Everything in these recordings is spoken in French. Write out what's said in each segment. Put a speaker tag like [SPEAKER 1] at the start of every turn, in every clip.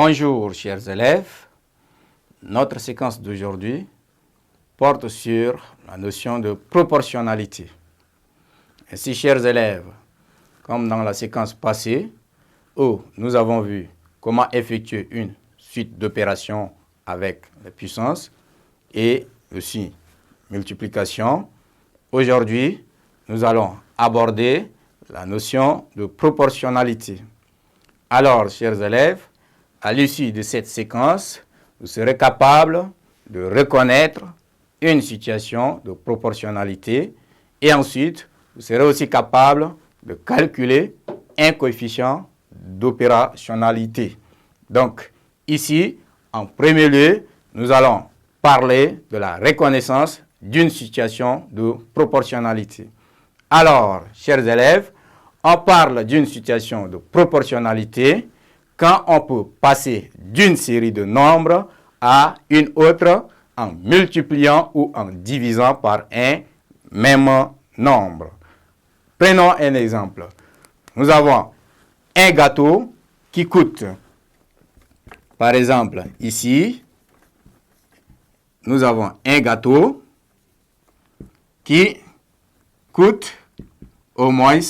[SPEAKER 1] Bonjour chers élèves, notre séquence d'aujourd'hui porte sur la notion de proportionnalité. Ainsi chers élèves, comme dans la séquence passée où nous avons vu comment effectuer une suite d'opérations avec la puissance et aussi multiplication, aujourd'hui nous allons aborder la notion de proportionnalité. Alors chers élèves, à l'issue de cette séquence, vous serez capable de reconnaître une situation de proportionnalité et ensuite, vous serez aussi capable de calculer un coefficient d'opérationnalité. Donc, ici, en premier lieu, nous allons parler de la reconnaissance d'une situation de proportionnalité. Alors, chers élèves, on parle d'une situation de proportionnalité quand on peut passer d'une série de nombres à une autre en multipliant ou en divisant par un même nombre. Prenons un exemple. Nous avons un gâteau qui coûte, par exemple, ici, nous avons un gâteau qui coûte au moins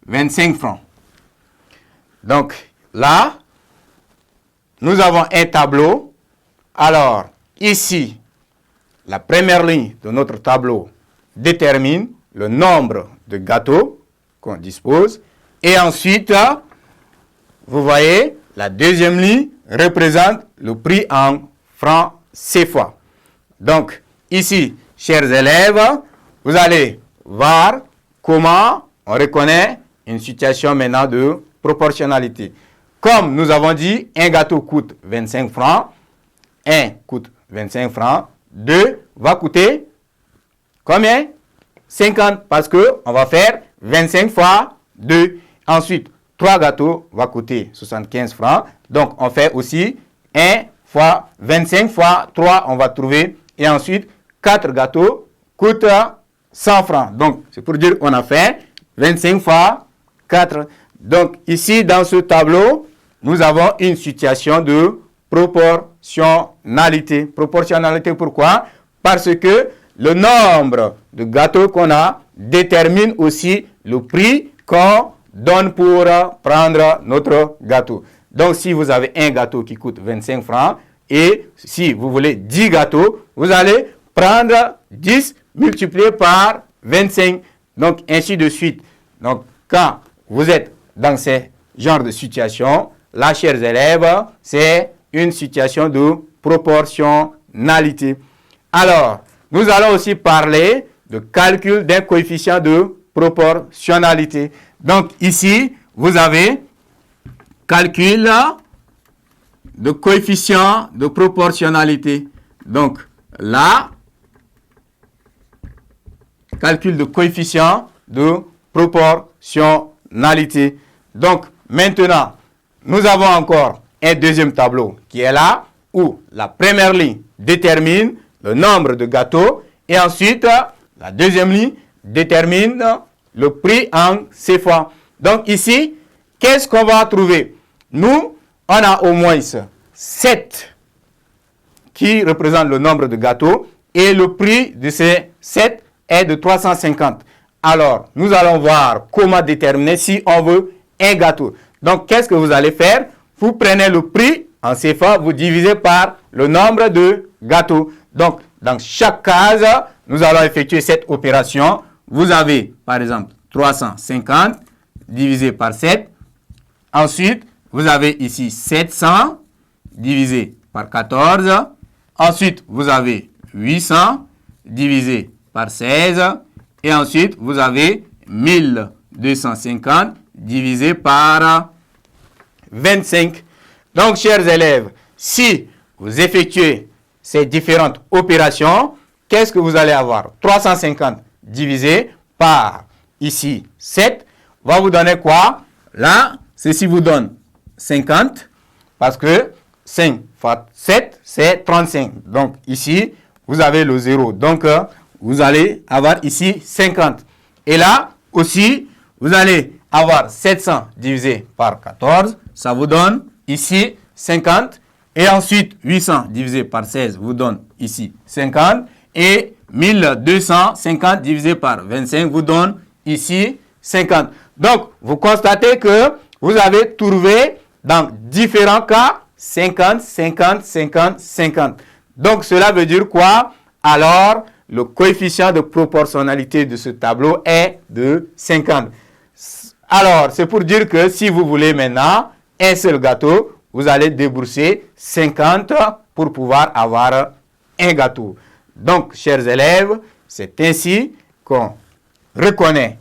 [SPEAKER 1] 25 francs. Donc, là, nous avons un tableau. Alors, ici, la première ligne de notre tableau détermine le nombre de gâteaux qu'on dispose. Et ensuite, vous voyez, la deuxième ligne représente le prix en francs CFA. Donc, ici, chers élèves, vous allez voir comment on reconnaît une situation maintenant de proportionnalité. Comme nous avons dit, un gâteau coûte 25 francs, 1 coûte 25 francs, 2 va coûter combien? 50, parce qu'on va faire 25 fois 2. Ensuite, 3 gâteaux va coûter 75 francs. Donc, on fait aussi 1 fois 25 fois 3, on va trouver. Et ensuite, 4 gâteaux coûtent 100 francs. Donc, c'est pour dire qu'on a fait 25 fois 4. Donc, ici, dans ce tableau, nous avons une situation de proportionnalité. Proportionnalité, pourquoi? Parce que le nombre de gâteaux qu'on a détermine aussi le prix qu'on donne pour prendre notre gâteau. Donc, si vous avez un gâteau qui coûte 25 francs et si vous voulez 10 gâteaux, vous allez prendre 10 multiplié par 25. Donc, ainsi de suite. Donc, quand vous êtes dans ce genre de situation, là, chers élèves, c'est une situation de proportionnalité. Alors, nous allons aussi parler de calcul d'un coefficient de proportionnalité. Donc, ici, vous avez calcul de coefficient de proportionnalité. Donc, là, calcul de coefficient de proportionnalité. Donc, maintenant, nous avons encore un deuxième tableau qui est là, où la première ligne détermine le nombre de gâteaux et ensuite, la deuxième ligne détermine le prix en CFA. Donc ici, qu'est-ce qu'on va trouver? Nous, on a au moins 7 qui représentent le nombre de gâteaux et le prix de ces 7 est de 350. Alors, nous allons voir comment déterminer si on veut un gâteau. Donc, qu'est-ce que vous allez faire? Vous prenez le prix en CFA, vous divisez par le nombre de gâteaux. Donc, dans chaque case, nous allons effectuer cette opération. Vous avez, par exemple, 350 divisé par 7. Ensuite, vous avez ici 700 divisé par 14. Ensuite, vous avez 800 divisé par 16. Et ensuite, vous avez 1250 divisé par 25. Donc, chers élèves, si vous effectuez ces différentes opérations, qu'est-ce que vous allez avoir? 350 divisé par, ici, 7, va vous donner quoi? Là, ceci vous donne 50, parce que 5 fois 7, c'est 35. Donc, ici, vous avez le 0. Donc, vous allez avoir ici 50. Et là, aussi, vous allez avoir 700 divisé par 14. Ça vous donne ici 50. Et ensuite, 800 divisé par 16 vous donne ici 50. Et 1250 divisé par 25 vous donne ici 50. Donc, vous constatez que vous avez trouvé dans différents cas 50, 50, 50, 50. Donc, cela veut dire quoi? Alors, le coefficient de proportionnalité de ce tableau est de 50. Alors, c'est pour dire que si vous voulez maintenant un seul gâteau, vous allez débourser 50 pour pouvoir avoir un gâteau. Donc, chers élèves, c'est ainsi qu'on reconnaît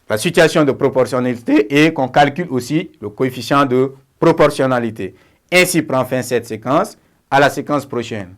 [SPEAKER 1] la situation de proportionnalité et qu'on calcule aussi le coefficient de proportionnalité. Ainsi prend fin cette séquence. À la séquence prochaine.